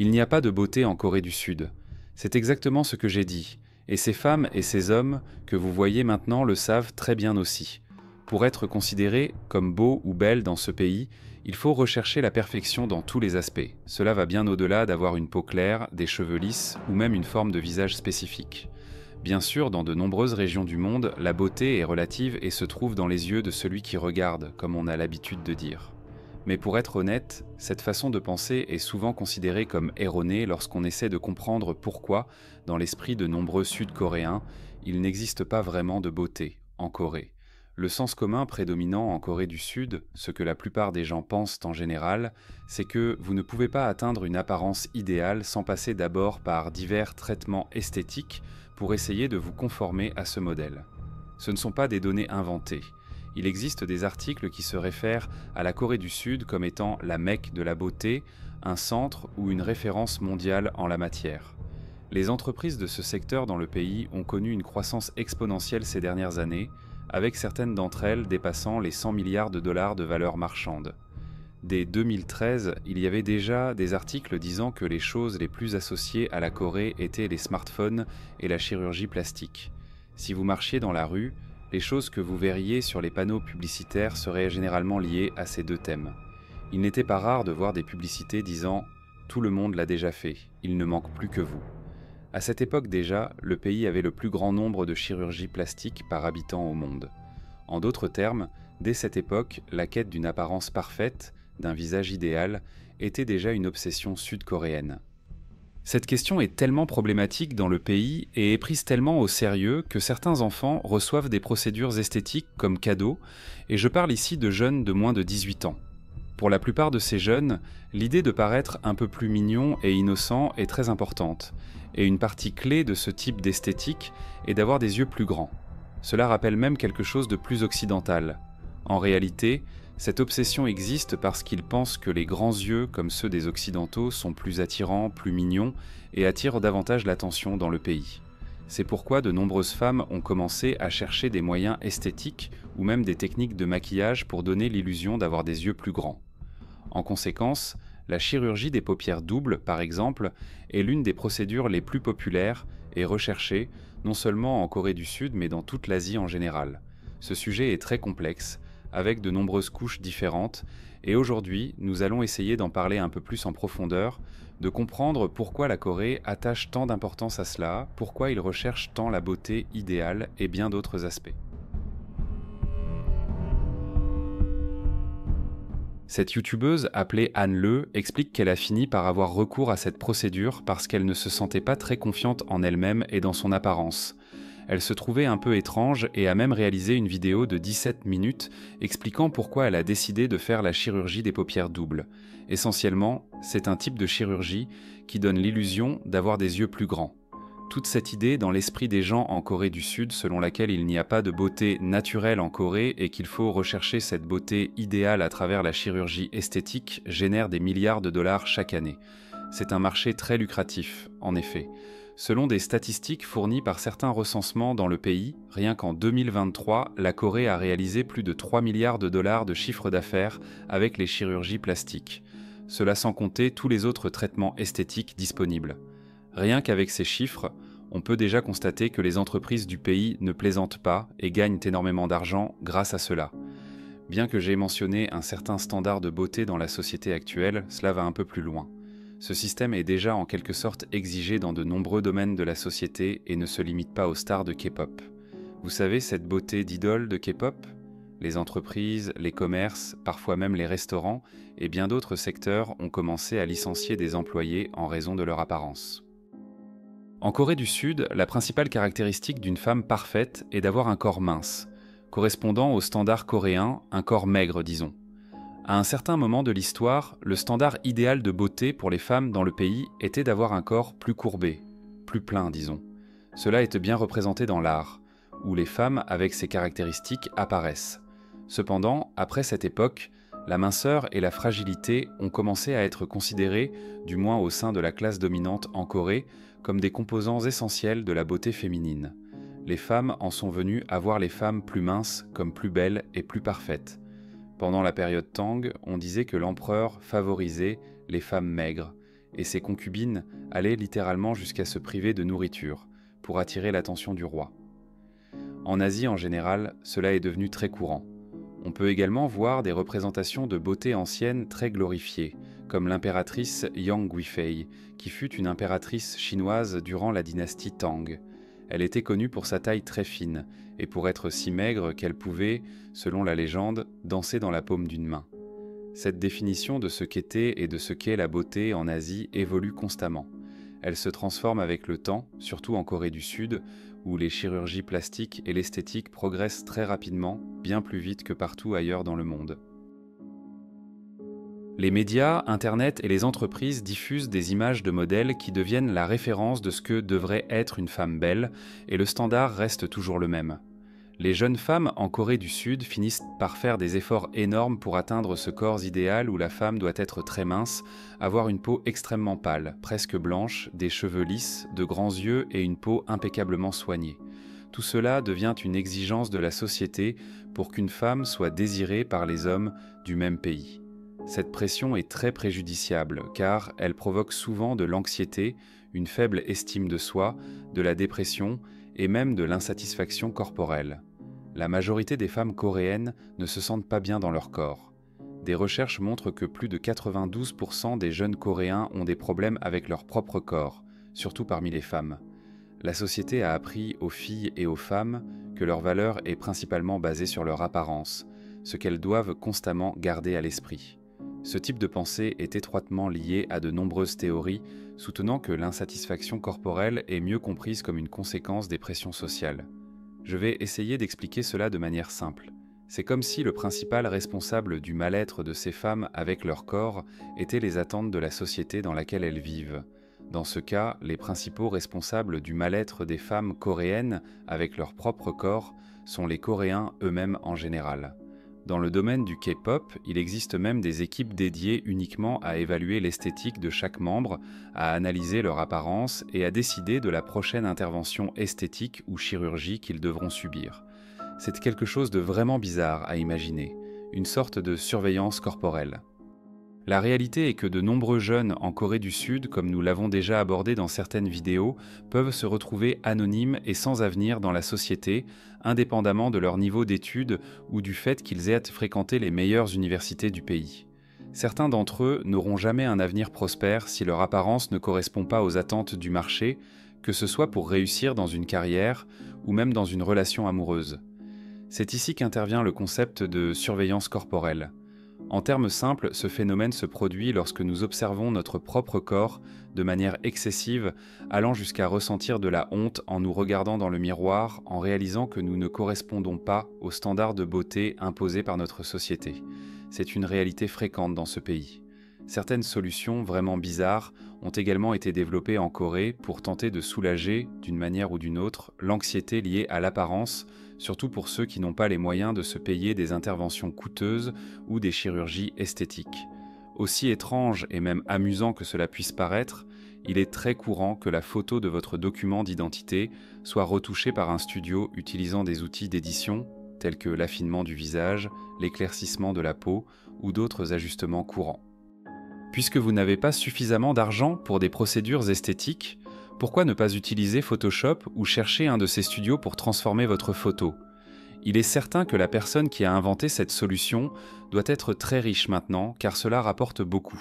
Il n'y a pas de beauté en Corée du Sud. C'est exactement ce que j'ai dit, et ces femmes et ces hommes que vous voyez maintenant le savent très bien aussi. Pour être considéré comme beau ou belle dans ce pays, il faut rechercher la perfection dans tous les aspects. Cela va bien au-delà d'avoir une peau claire, des cheveux lisses ou même une forme de visage spécifique. Bien sûr, dans de nombreuses régions du monde, la beauté est relative et se trouve dans les yeux de celui qui regarde, comme on a l'habitude de dire. Mais pour être honnête, cette façon de penser est souvent considérée comme erronée lorsqu'on essaie de comprendre pourquoi, dans l'esprit de nombreux Sud-Coréens, il n'existe pas vraiment de beauté en Corée. Le sens commun prédominant en Corée du Sud, ce que la plupart des gens pensent en général, c'est que vous ne pouvez pas atteindre une apparence idéale sans passer d'abord par divers traitements esthétiques pour essayer de vous conformer à ce modèle. Ce ne sont pas des données inventées. Il existe des articles qui se réfèrent à la Corée du Sud comme étant la Mecque de la beauté, un centre ou une référence mondiale en la matière. Les entreprises de ce secteur dans le pays ont connu une croissance exponentielle ces dernières années, avec certaines d'entre elles dépassant les 100 milliards de dollars de valeur marchande. Dès 2013, il y avait déjà des articles disant que les choses les plus associées à la Corée étaient les smartphones et la chirurgie plastique. Si vous marchiez dans la rue, les choses que vous verriez sur les panneaux publicitaires seraient généralement liées à ces deux thèmes. Il n'était pas rare de voir des publicités disant « Tout le monde l'a déjà fait, il ne manque plus que vous ». À cette époque déjà, le pays avait le plus grand nombre de chirurgies plastiques par habitant au monde. En d'autres termes, dès cette époque, la quête d'une apparence parfaite, d'un visage idéal, était déjà une obsession sud-coréenne. Cette question est tellement problématique dans le pays et est prise tellement au sérieux que certains enfants reçoivent des procédures esthétiques comme cadeaux, et je parle ici de jeunes de moins de 18 ans. Pour la plupart de ces jeunes, l'idée de paraître un peu plus mignon et innocent est très importante, et une partie clé de ce type d'esthétique est d'avoir des yeux plus grands. Cela rappelle même quelque chose de plus occidental. En réalité, cette obsession existe parce qu'ils pensent que les grands yeux, comme ceux des Occidentaux, sont plus attirants, plus mignons et attirent davantage l'attention dans le pays. C'est pourquoi de nombreuses femmes ont commencé à chercher des moyens esthétiques ou même des techniques de maquillage pour donner l'illusion d'avoir des yeux plus grands. En conséquence, la chirurgie des paupières doubles, par exemple, est l'une des procédures les plus populaires et recherchées, non seulement en Corée du Sud, mais dans toute l'Asie en général. Ce sujet est très complexe, avec de nombreuses couches différentes, et aujourd'hui, nous allons essayer d'en parler un peu plus en profondeur, de comprendre pourquoi la Corée attache tant d'importance à cela, pourquoi ils recherchent tant la beauté idéale et bien d'autres aspects. Cette youtubeuse, appelée Anne Le, explique qu'elle a fini par avoir recours à cette procédure parce qu'elle ne se sentait pas très confiante en elle-même et dans son apparence. Elle se trouvait un peu étrange et a même réalisé une vidéo de 17 minutes expliquant pourquoi elle a décidé de faire la chirurgie des paupières doubles. Essentiellement, c'est un type de chirurgie qui donne l'illusion d'avoir des yeux plus grands. Toute cette idée dans l'esprit des gens en Corée du Sud selon laquelle il n'y a pas de beauté naturelle en Corée et qu'il faut rechercher cette beauté idéale à travers la chirurgie esthétique génère des milliards de dollars chaque année. C'est un marché très lucratif, en effet. Selon des statistiques fournies par certains recensements dans le pays, rien qu'en 2023, la Corée a réalisé plus de 3 milliards de dollars de chiffre d'affaires avec les chirurgies plastiques. Cela sans compter tous les autres traitements esthétiques disponibles. Rien qu'avec ces chiffres, on peut déjà constater que les entreprises du pays ne plaisantent pas et gagnent énormément d'argent grâce à cela. Bien que j'ai mentionné un certain standard de beauté dans la société actuelle, cela va un peu plus loin. Ce système est déjà en quelque sorte exigé dans de nombreux domaines de la société et ne se limite pas aux stars de K-pop. Vous savez, cette beauté d'idole de K-pop ? Les entreprises, les commerces, parfois même les restaurants et bien d'autres secteurs ont commencé à licencier des employés en raison de leur apparence. En Corée du Sud, la principale caractéristique d'une femme parfaite est d'avoir un corps mince, correspondant au standard coréen, un corps maigre disons. À un certain moment de l'histoire, le standard idéal de beauté pour les femmes dans le pays était d'avoir un corps plus courbé, plus plein disons. Cela est bien représenté dans l'art, où les femmes avec ces caractéristiques apparaissent. Cependant, après cette époque, la minceur et la fragilité ont commencé à être considérées, du moins au sein de la classe dominante en Corée, comme des composants essentiels de la beauté féminine. Les femmes en sont venues à voir les femmes plus minces comme plus belles et plus parfaites. Pendant la période Tang, on disait que l'empereur favorisait les femmes maigres, et ses concubines allaient littéralement jusqu'à se priver de nourriture pour attirer l'attention du roi. En Asie en général, cela est devenu très courant. On peut également voir des représentations de beauté ancienne très glorifiées, comme l'impératrice Yang Guifei, qui fut une impératrice chinoise durant la dynastie Tang. Elle était connue pour sa taille très fine, et pour être si maigre qu'elle pouvait, selon la légende, danser dans la paume d'une main. Cette définition de ce qu'était et de ce qu'est la beauté en Asie évolue constamment. Elle se transforme avec le temps, surtout en Corée du Sud, où les chirurgies plastiques et l'esthétique progressent très rapidement, bien plus vite que partout ailleurs dans le monde. Les médias, Internet et les entreprises diffusent des images de modèles qui deviennent la référence de ce que devrait être une femme belle, et le standard reste toujours le même. Les jeunes femmes en Corée du Sud finissent par faire des efforts énormes pour atteindre ce corps idéal où la femme doit être très mince, avoir une peau extrêmement pâle, presque blanche, des cheveux lisses, de grands yeux et une peau impeccablement soignée. Tout cela devient une exigence de la société pour qu'une femme soit désirée par les hommes du même pays. Cette pression est très préjudiciable car elle provoque souvent de l'anxiété, une faible estime de soi, de la dépression et même de l'insatisfaction corporelle. La majorité des femmes coréennes ne se sentent pas bien dans leur corps. Des recherches montrent que plus de 92% des jeunes Coréens ont des problèmes avec leur propre corps, surtout parmi les femmes. La société a appris aux filles et aux femmes que leur valeur est principalement basée sur leur apparence, ce qu'elles doivent constamment garder à l'esprit. Ce type de pensée est étroitement lié à de nombreuses théories soutenant que l'insatisfaction corporelle est mieux comprise comme une conséquence des pressions sociales. Je vais essayer d'expliquer cela de manière simple. C'est comme si le principal responsable du mal-être de ces femmes avec leur corps étaient les attentes de la société dans laquelle elles vivent. Dans ce cas, les principaux responsables du mal-être des femmes coréennes avec leur propre corps sont les Coréens eux-mêmes en général. Dans le domaine du K-pop, il existe même des équipes dédiées uniquement à évaluer l'esthétique de chaque membre, à analyser leur apparence et à décider de la prochaine intervention esthétique ou chirurgie qu'ils devront subir. C'est quelque chose de vraiment bizarre à imaginer, une sorte de surveillance corporelle. La réalité est que de nombreux jeunes en Corée du Sud, comme nous l'avons déjà abordé dans certaines vidéos, peuvent se retrouver anonymes et sans avenir dans la société, indépendamment de leur niveau d'études ou du fait qu'ils aient fréquenté les meilleures universités du pays. Certains d'entre eux n'auront jamais un avenir prospère si leur apparence ne correspond pas aux attentes du marché, que ce soit pour réussir dans une carrière ou même dans une relation amoureuse. C'est ici qu'intervient le concept de surveillance corporelle. En termes simples, ce phénomène se produit lorsque nous observons notre propre corps de manière excessive, allant jusqu'à ressentir de la honte en nous regardant dans le miroir, en réalisant que nous ne correspondons pas aux standards de beauté imposés par notre société. C'est une réalité fréquente dans ce pays. Certaines solutions vraiment bizarres ont également été développées en Corée pour tenter de soulager, d'une manière ou d'une autre, l'anxiété liée à l'apparence, surtout pour ceux qui n'ont pas les moyens de se payer des interventions coûteuses ou des chirurgies esthétiques. Aussi étrange et même amusant que cela puisse paraître, il est très courant que la photo de votre document d'identité soit retouchée par un studio utilisant des outils d'édition tels que l'affinement du visage, l'éclaircissement de la peau ou d'autres ajustements courants. Puisque vous n'avez pas suffisamment d'argent pour des procédures esthétiques, pourquoi ne pas utiliser Photoshop ou chercher un de ces studios pour transformer votre photo ? Il est certain que la personne qui a inventé cette solution doit être très riche maintenant, car cela rapporte beaucoup.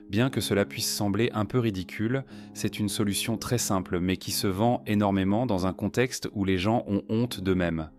Bien que cela puisse sembler un peu ridicule, c'est une solution très simple, mais qui se vend énormément dans un contexte où les gens ont honte d'eux-mêmes.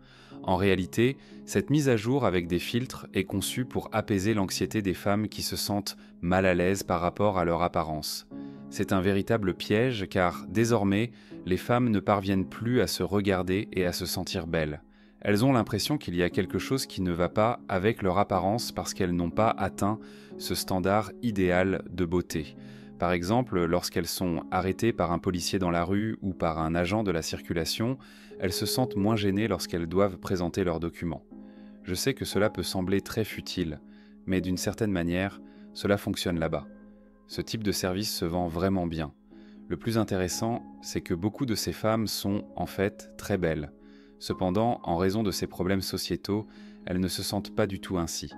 En réalité, cette mise à jour avec des filtres est conçue pour apaiser l'anxiété des femmes qui se sentent mal à l'aise par rapport à leur apparence. C'est un véritable piège car, désormais, les femmes ne parviennent plus à se regarder et à se sentir belles. Elles ont l'impression qu'il y a quelque chose qui ne va pas avec leur apparence parce qu'elles n'ont pas atteint ce standard idéal de beauté. Par exemple, lorsqu'elles sont arrêtées par un policier dans la rue ou par un agent de la circulation, elles se sentent moins gênées lorsqu'elles doivent présenter leurs documents. Je sais que cela peut sembler très futile, mais d'une certaine manière, cela fonctionne là-bas. Ce type de service se vend vraiment bien. Le plus intéressant, c'est que beaucoup de ces femmes sont, en fait, très belles. Cependant, en raison de ces problèmes sociétaux, elles ne se sentent pas du tout ainsi.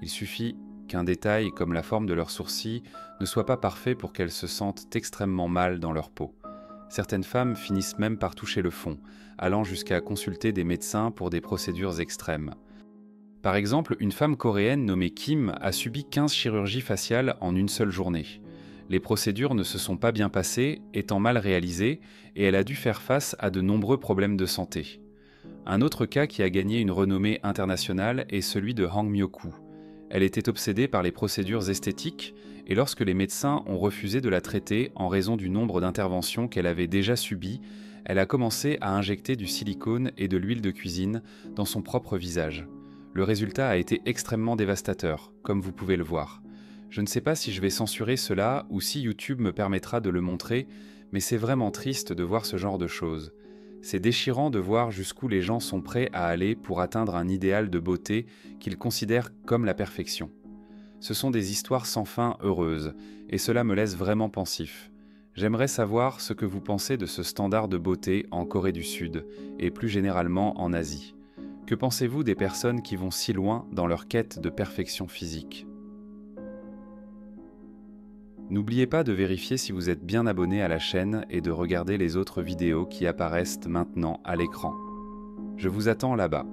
Il suffit qu'un détail comme la forme de leurs sourcils ne soit pas parfait pour qu'elles se sentent extrêmement mal dans leur peau. Certaines femmes finissent même par toucher le fond, allant jusqu'à consulter des médecins pour des procédures extrêmes. Par exemple, une femme coréenne nommée Kim a subi 15 chirurgies faciales en une seule journée. Les procédures ne se sont pas bien passées, étant mal réalisées, et elle a dû faire face à de nombreux problèmes de santé. Un autre cas qui a gagné une renommée internationale est celui de Hang Myo-koo. Elle était obsédée par les procédures esthétiques, et lorsque les médecins ont refusé de la traiter en raison du nombre d'interventions qu'elle avait déjà subies, elle a commencé à injecter du silicone et de l'huile de cuisine dans son propre visage. Le résultat a été extrêmement dévastateur, comme vous pouvez le voir. Je ne sais pas si je vais censurer cela ou si YouTube me permettra de le montrer, mais c'est vraiment triste de voir ce genre de choses. C'est déchirant de voir jusqu'où les gens sont prêts à aller pour atteindre un idéal de beauté qu'ils considèrent comme la perfection. Ce sont des histoires sans fin heureuses, et cela me laisse vraiment pensif. J'aimerais savoir ce que vous pensez de ce standard de beauté en Corée du Sud, et plus généralement en Asie. Que pensez-vous des personnes qui vont si loin dans leur quête de perfection physique ? N'oubliez pas de vérifier si vous êtes bien abonné à la chaîne et de regarder les autres vidéos qui apparaissent maintenant à l'écran. Je vous attends là-bas.